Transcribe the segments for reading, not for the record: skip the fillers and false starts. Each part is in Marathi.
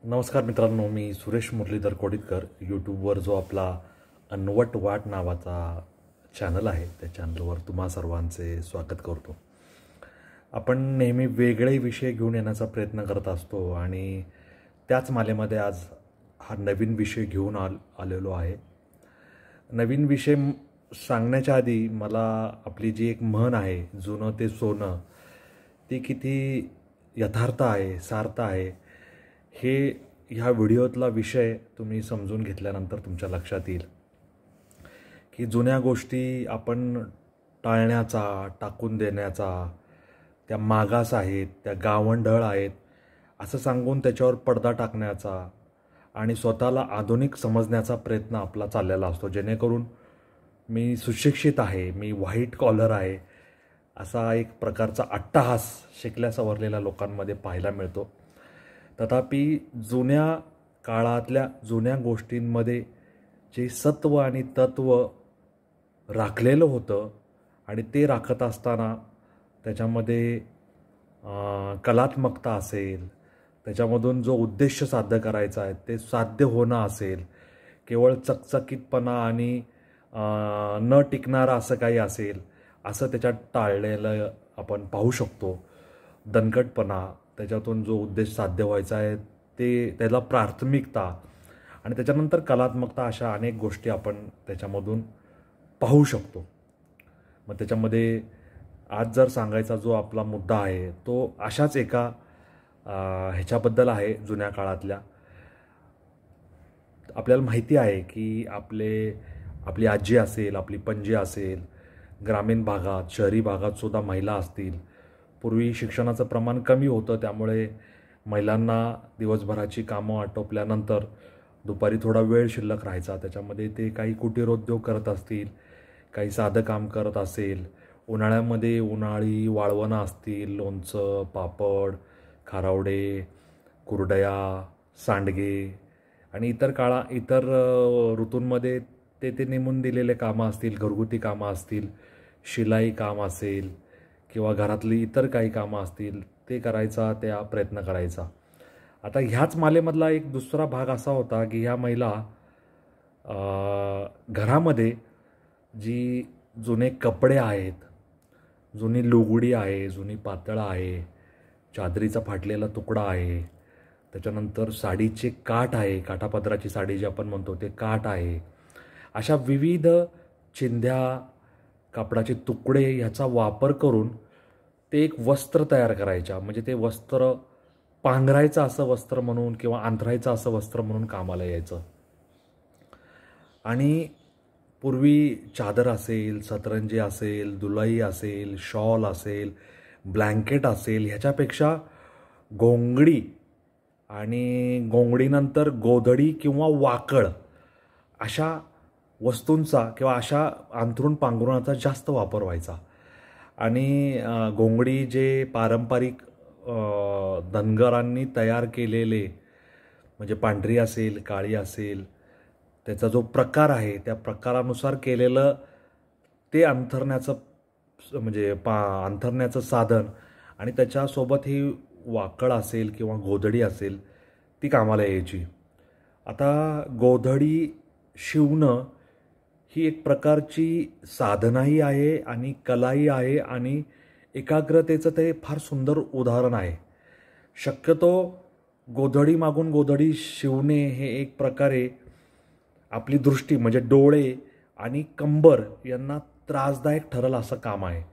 नमस्कार मित्रांनो, मी सुरेश मुरलीधर कोडितकर. यूट्यूबवर जो आपला अनवट वाट नावाचा चॅनल आहे त्या चॅनलवर तुम्हा सर्वांचे स्वागत करतो. आपण नेहमी वेगळे विषय घेऊन येण्याचा प्रयत्न करत असतो आणि त्याच मालेमध्ये आज हा नवीन विषय घेऊन आलेलो आहे. नवीन विषय सांगण्याच्या आधी मला आपली जी एक म्हण आहे, जुनं ते सोनं, ती किती यथार्थ आहे, सार्थ आहे, हे ह्या व्हिडिओतला विषय तुम्ही समजून घेतल्यानंतर तुमच्या लक्षात येईल की जुन्या गोष्टी आपण टाळण्याचा, टाकून देण्याचा, त्या मागास आहेत, त्या गावंढळ आहेत असं सांगून त्याच्यावर पडदा टाकण्याचा आणि स्वतःला आधुनिक समजण्याचा प्रयत्न आपला चाललेला असतो. जेणेकरून मी सुशिक्षित आहे, मी व्हाईट कॉलर आहे, असा एक प्रकारचा अट्टहास शिकल्या सवरलेल्या लोकांमध्ये पाहायला मिळतो. तथापि जुन्या काळातल्या जुन्या गोष्टींमध्ये जे सत्व आणि तत्व राखलेलं होतं आणि ते राखत असताना त्याच्यामध्ये कलात्मकता असेल, त्याच्यामधून जो उद्देश साध्य करायचा आहे ते साध्य होणं असेल, केवळ चकचकीतपणा आणि न टिकणारं असं काही असेल, असं त्याच्यात टाळलेलं आपण पाहू शकतो. दणकटपणा, त्याच्यातून जो उद्देश साध्य व्हायचा आहे ते त्याला प्राथमिकता आणि त्याच्यानंतर कलात्मकता, अशा अनेक गोष्टी आपण त्याच्यामधून पाहू शकतो. मग त्याच्यामध्ये आज जर सांगायचा जो आपला मुद्दा आहे तो अशाच एका ह्याच्याबद्दल आहे. जुन्या काळातल्या आपल्याला माहिती आहे की आपली आजी असेल, आपली पणजी असेल, ग्रामीण भागात, शहरी भागात सुद्धा महिला असतील. पूर्वी शिक्षणाचं प्रमाण कमी होतं, त्यामुळे महिलांना दिवसभराची कामं आटोपल्यानंतर दुपारी थोडा वेळ शिल्लक राहायचा. त्याच्यामध्ये ते काही कुटीरोद्योग करत असतील, काही साधं काम करत असेल. उन्हाळ्यामध्ये उन्हाळी वाळवणं असतील, लोणचं, पापड, खारावडे, कुरडया, सांडगे आणि इतर ऋतूंमध्ये ते नेमून दिलेले कामं असतील, घरगुती कामं असतील, शिलाई काम असेल किंवा घरातली इतर काही कामं असतील, ते करायचा, त्या प्रयत्न करायचा. आता ह्याच मालेमधला एक दुसरा भाग असा होता की ह्या महिला घरामध्ये जी जुने कपडे आहेत, जुनी लुगडी आहे, जुनी पातळ आहे, चादरीचा फाटलेला तुकडा आहे, त्याच्यानंतर साडीचे काठ आहे, काठापदराची साडी जी आपण म्हणतो ते काठ आहे, अशा विविध चिंध्या, कापडाचे तुकडे ह्याचा वापर करून ते एक वस्त्र तयार करायच्या. म्हणजे ते वस्त्र पांघरायचं असं वस्त्र म्हणून किंवा अंथरायचं असं वस्त्र म्हणून कामाला यायचं. आणि पूर्वी चादर असेल, सतरंजी असेल, दुलाई असेल, शॉल असेल, ब्लँकेट असेल, ह्याच्यापेक्षा घोंगडी आणि घोंगडीनंतर गोधडी किंवा वाकळ अशा वस्तूंचा किंवा अशा अंथरूण पांघरुणाचा जास्त वापर व्हायचा. आणि घोंगडी जे पारंपरिक धनगरांनी तयार केलेले, म्हणजे पांढरी असेल, काळी असेल, त्याचा जो प्रकार आहे त्या प्रकारानुसार केलेलं ते अंथरण्याचं म्हणजे अंथरण्याचं साधन आणि त्याच्यासोबत ही वाकळ असेल किंवा गोधडी असेल ती कामाला यायची. आता गोधडी शिवणं ही एक प्रकारची साधनाही आहे आणि कलाही आहे आणि एकाग्रतेचं ते फार सुंदर उदाहरण आहे. शक्यतो गोधडी मागून गोधडी शिवणे हे एक प्रकारे आपली दृष्टी म्हणजे डोळे आणि कंबर यांना त्रासदायक ठरेल असं काम आहे.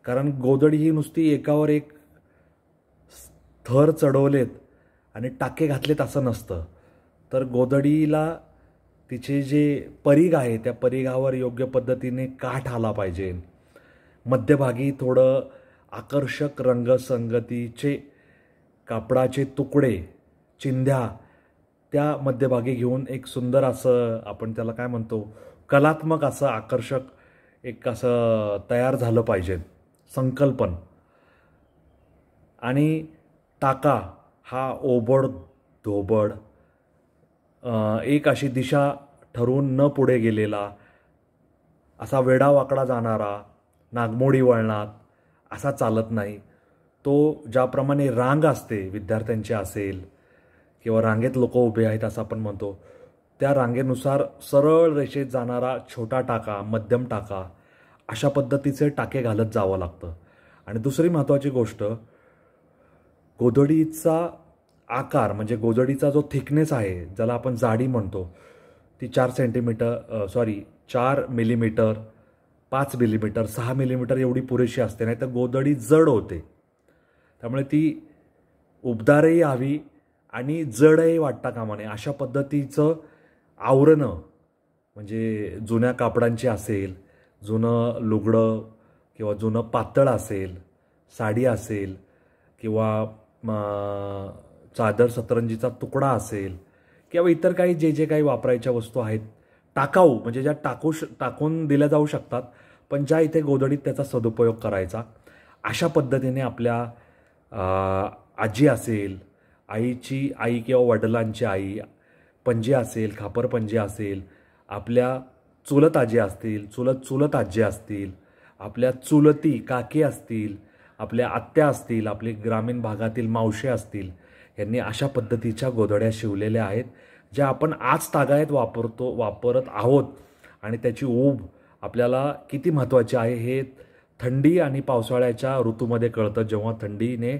कारण गोधडी ही नुसती एकावर एक थर चढवलेत आणि टाके घातलेत असं नसतं. तर गोधडीला तिचे जे परीघ आहे त्या परीघावर योग्य पद्धतीने काठ आला पाहिजे. मध्यभागी थोडं आकर्षक रंगसंगतीचे कापडाचे तुकडे, चिंध्या त्या मध्यभागी घेऊन एक सुंदर असं, आपण त्याला काय म्हणतो, कलात्मक असं आकर्षक एक असं तयार झालं पाहिजे संकल्पन. आणि टाका हा ओबड धोबड, एक अशी दिशा ठरवून न पुढे गेलेला, असा वेडावाकडा जाणारा, नागमोडी वळणात असा चालत नाही. तो ज्याप्रमाणे रांग असते विद्यार्थ्यांची असेल किंवा रांगेत लोक उभे आहेत असं आपण म्हणतो, त्या रांगेनुसार सरळ रेषेत जाणारा छोटा टाका, मध्यम टाका, अशा पद्धतीचे टाके घालत जावं लागतं. आणि दुसरी महत्त्वाची गोष्ट, गोधडीचा आकार म्हणजे गोधडीचा जो थिकनेस आहे, ज्याला आपण जाडी म्हणतो, ती 4 मिलीमीटर, 5 मिलीमीटर, 6 मिलीमीटर एवढी पुरेशी असते. नाही तर गोधडी जड होते. त्यामुळे ती उबदारही हवी आणि जडही वाटता कामा नये. अशा पद्धतीचं आवरणं, म्हणजे जुन्या कापडांची असेल, जुनं लुगडं किंवा जुनं पातळ असेल, साडी असेल किंवा चादर सतरंजीचा तुकडा असेल किंवा इतर काही जे काही वापरायच्या वस्तू आहेत, टाकाऊ म्हणजे ज्या टाकून दिल्या जाऊ शकतात, पण ज्या इथे गोधडीत त्याचा सदुपयोग करायचा, अशा पद्धतीने आपल्या आजी असेल, आईची आई किंवा वडिलांची आई, पणजी असेल, खापर पणजी असेल, आपल्या चुलत आजी असतील, चुलत आजी असतील, आपल्या चुलती काकी असतील, आपल्या आत्या असतील, आपले ग्रामीण भागातील मावशी असतील, यांनी अशा पद्धतीच्या गोधड्या शिवलेल्या आहेत, ज्या आपण आज तागायत वापरत आहोत. आणि त्याची ऊब आपल्याला किती महत्त्वाची आहे हे थंडी आणि पावसाळ्याच्या ऋतूमध्ये कळतं. जेव्हा थंडीने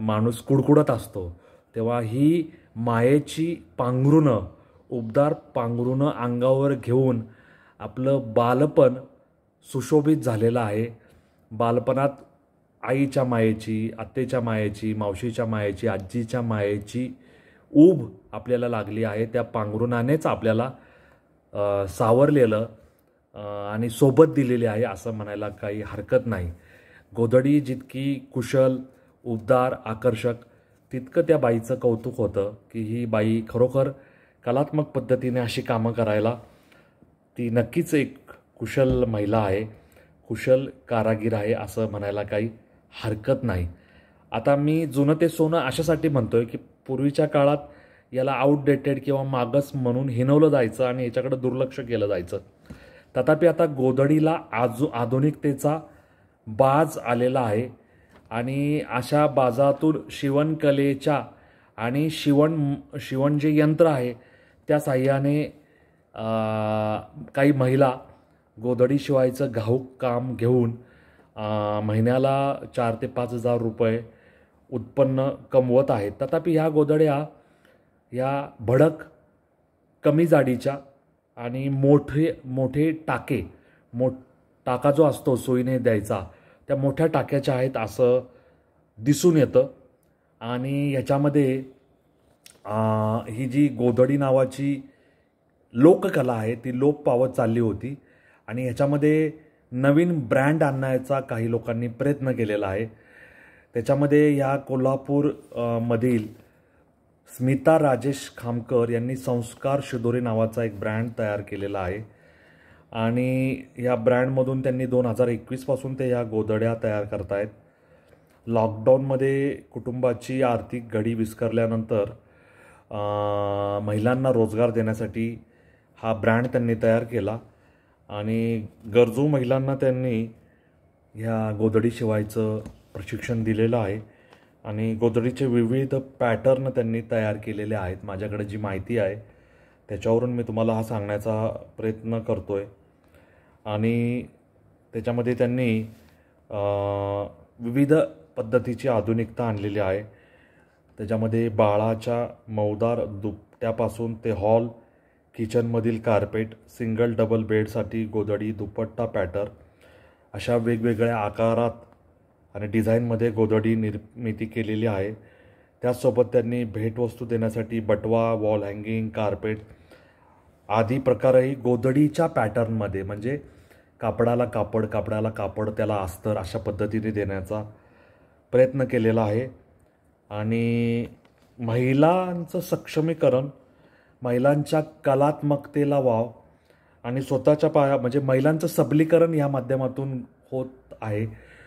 माणूस कुडकुडत असतो, तेव्हा ही मायेची पांघरुणं, उबदार पांघरुणं अंगावर घेऊन आपलं बालपण सुशोभित झालेलं आहे. बालपणात आईच्या मायेची, आत्तेच्या मायेची, मावशीच्या मायेची, आजीच्या मायेची ऊब आपल्याला लागली आहे. त्या पांघरुणानेच आपल्याला सावरलेलं आणि सोबत दिलेली आहे असं म्हणायला काही हरकत नाही. गोधडी जितकी कुशल, उबदार, आकर्षक, तितकं त्या बाईचं कौतुक होतं की ही बाई खरोखर कलात्मक पद्धतीने अशी कामं करायला ती नक्कीच एक कुशल महिला आहे, कुशल कारागीर आहे असं म्हणायला काही हरकत नाही. आता मी जुनं ते सोनं अशासाठी म्हणतोय की पूर्वीच्या काळात याला आउटडेटेड किंवा मागस म्हणून हिनवलं जायचं आणि याच्याकडे दुर्लक्ष केलं जायचं. तथापि आता गोधडीला आधुनिकतेचा बाज आलेला आहे आणि अशा बाजातून शिवणकलेच्या आणि शिवण जे यंत्र आहे त्या साह्याने काही महिला गोधडी शिवायचं घाऊक काम घेऊन महिन्याला 4 ते 5 हजार रुपये उत्पन्न कमवत आहेत. तथापि ह्या गोधड्या या भडक, कमी जाडीच्या आणि मोठे टाके, टाका जो असतो सोयीने द्यायचा, त्या मोठ्या टाक्याच्या आहेत असं दिसून येतं. आणि ह्याच्यामध्ये ही जी गोधडी नावाची लोककला आहे ती लोप पावत चालली होती आणि ह्याच्यामध्ये नवीन ब्रँड आणण्याचा काही लोकांनी प्रयत्न केलेला आहे. त्याच्यामध्ये या कोल्हापूर मधील स्मिता राजेश खामकर यांनी संस्कार शिदोरी नावाचा एक ब्रँड तयार केलेला आहे आणि या ब्रँडमधून त्यांनी 2021 पासून ते ह्या गोधड्या तयार करतायत. लॉकडाऊनमध्ये कुटुंबाची आर्थिक घडी विस्करल्यानंतर महिलांना रोजगार देण्यासाठी हा ब्रँड त्यांनी तयार केला आणि गरजू महिलांना त्यांनी ह्या गोधडी शिवायचं प्रशिक्षण दिलेलं आहे आणि गोधडीचे विविध पॅटर्न त्यांनी तयार केलेले आहेत. माझ्याकडे जी माहिती आहे त्याच्यावरून मी तुम्हाला हा सांगण्याचा प्रयत्न करतो आहे. आणि त्याच्यामध्ये त्यांनी विविध पद्धतीची आधुनिकता आणलेली आहे. त्याच्यामध्ये बाळाच्या मऊदार दुपट्यापासून ते हॉल, किचनमधील कार्पेट, सिंगल डबल बेडसाठी गोधडी, दुपट्टा पॅटर्न, अशा वेगवेगळ्या आकारात आणि डिझाईनमध्ये गोधडी निर्मिती केलेली आहे. त्याचसोबत त्यांनी भेटवस्तू देण्यासाठी बटवा, वॉल हँगिंग, कार्पेट आदी प्रकारही गोधडीच्या पॅटर्नमध्ये, म्हणजे कापडाला कापड, त्याला अस्तर, अशा पद्धतीने देण्याचा प्रयत्न केलेला आहे. आणि महिलांचं सक्षमीकरण, महिलांच्या कलात्मकतेला वाव आणि स्वतःच्या म्हणजे महिलांचं सबलीकरण या माध्यमातून होत आहे.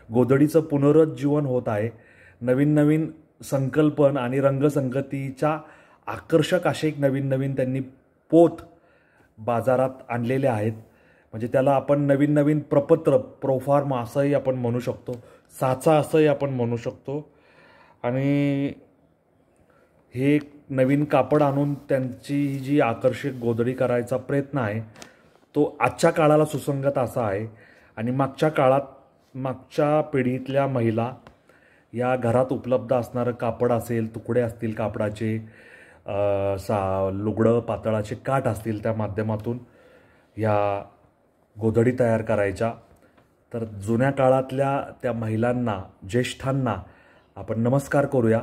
गोधडीचं पुनरुज्जीवन होत आहे. नवीन संकल्पन आणि रंगसंगतीच्या आकर्षक असे एक नवीन त्यांनी पोत बाजारात आणलेले आहेत. म्हणजे त्याला आपण नवीन प्रपत्र, प्रोफार्मा असंही आपण म्हणू शकतो, साचा असंही आपण म्हणू शकतो. आणि हे नवीन कापड आणून त्यांची जी आकर्षक गोधडी करायचा प्रयत्न आहे तो आजच्या काळाला सुसंगत असा आहे. आणि मागच्या पिढीतल्या महिला या घरात उपलब्ध असणारं कापड असेल, तुकडे असतील कापडाचे, लुगडं पातळाचे काठ असतील, त्या माध्यमातून या गोधडी तयार करायच्या. तर जुन्या काळातल्या त्या महिलांना, ज्येष्ठांना आपण नमस्कार करूया.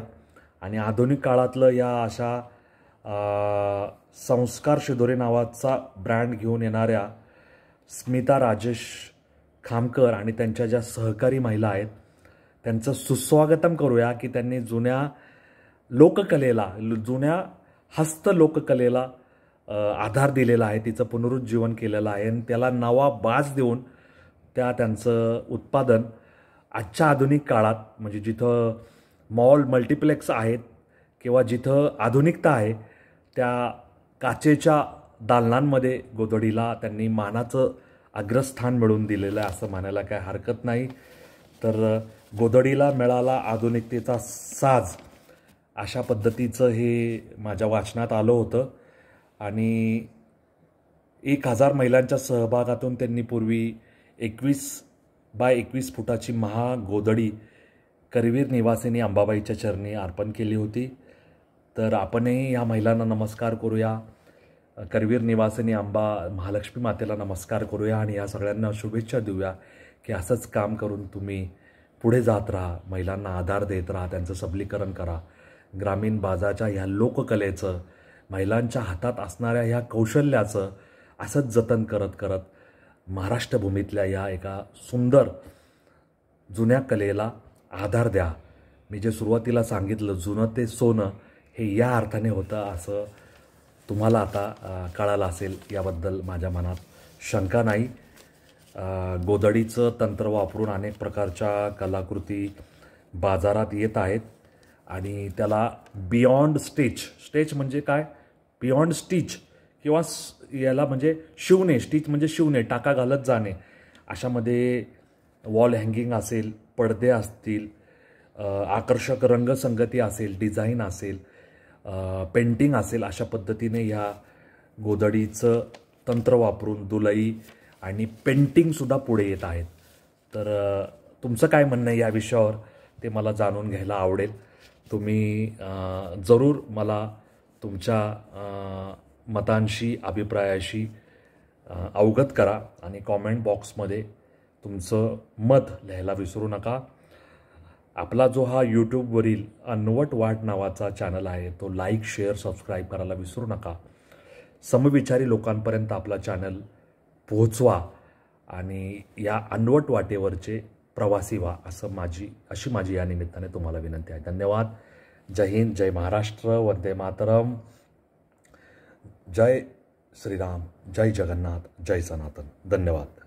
आणि आधुनिक काळातलं या अशा संस्कार शिदोरी नावाचा ब्रँड घेऊन येणाऱ्या स्मिता राजेश खामकर आणि त्यांच्या ज्या सहकारी महिला आहेत त्यांचं सुस्वागतम करूया की त्यांनी जुन्या लोककलेला, जुन्या हस्तलोककलेला आधार दिलेला आहे, तिचं पुनरुज्जीवन केलेलं आहे आणि त्याला नवा बाज देऊन त्यांचं उत्पादन आजच्या आधुनिक काळात, म्हणजे जिथं मॉल, मल्टिप्लेक्स आहेत किंवा जिथं आधुनिकता आहे त्या काचेच्या दालनांमध्ये गोधडीला त्यांनी मानाचं अग्रस्थान मिळवून दिलेलं आहे असं म्हणायला काय हरकत नाही. तर गोधडीला मिळाला आधुनिकतेचा साज, अशा पद्धतीचं हे माझ्या वाचनात आलं होतं. आणि 1000 महिलांच्या सहभागातून त्यांनी पूर्वी 21 बाय 21 फुटाची महागोधडी करवीर निवासिनी अंबाबाईच्या चरणी अर्पण केली होती. तर आपणही या महिलांना नमस्कार करूया, करवीर निवासिनी अंबा महालक्ष्मी मातेला नमस्कार करूया आणि या सगळ्यांना शुभेच्छा देऊया की असंच काम करून तुम्ही पुढे जात राहा, महिलांना आधार देत राहा, त्यांचं सबलीकरण करा. ग्रामीण बाजाच्या ह्या लोककलेचं, महिलांच्या हातात असणाऱ्या ह्या कौशल्याचं असंच जतन करत करत महाराष्ट्रभूमीतल्या या एका सुंदर जुन्या कलेला आधार द्या. मी जे सुरुवातीला सांगितलं, जुनं ते सोनं, हे या अर्थाने होतं असं तुम्हाला आता कळालं असेल, याबद्दल माझ्या मनात शंका नाही. गोधडीचं तंत्र वापरून अनेक प्रकारच्या कलाकृती बाजारात येत आहेत आणि त्याला बियॉन्ड स्टिच म्हणजे काय, बियॉन्ड स्टिच किंवा याला म्हणजे शिवणे, स्टिच म्हणजे शिवणे, टाका घालत जाणे, अशामध्ये वॉल हँगिंग असेल, पडदे असतील, आकर्षक रंगसंगती असेल, डिझाईन असेल, पेंटिंग असेल, अशा पद्धतीने ह्या गोधडीचं तंत्र वापरून दुलई आणि पेंटिंगसुद्धा पुढे येत आहेत. तर तुमचं काय म्हणणं आहे या विषयावर ते मला जाणून घ्यायला आवडेल. तुम्ही जरूर मला तुमच्या मतांशी, अभिप्रायाशी अवगत करा आणि कॉमेंट बॉक्समध्ये तुमचं मत लिहायला विसरू नका. आपला जो हा यूट्यूबवरील अनवट वाट नावाचा चॅनल आहे तो लाईक, शेअर, सबस्क्राईब करायला विसरू नका. समविचारी लोकांपर्यंत आपला चॅनल पोहोचवा आणि या अनवट वाटेवरचे प्रवासी व्हा, अशी माझी या निमित्ताने तुम्हाला विनंती आहे. धन्यवाद. जय हिंद, जय महाराष्ट्र, वंदे मातरम, जय श्रीराम, जय जगन्नाथ, जय सनातन. धन्यवाद.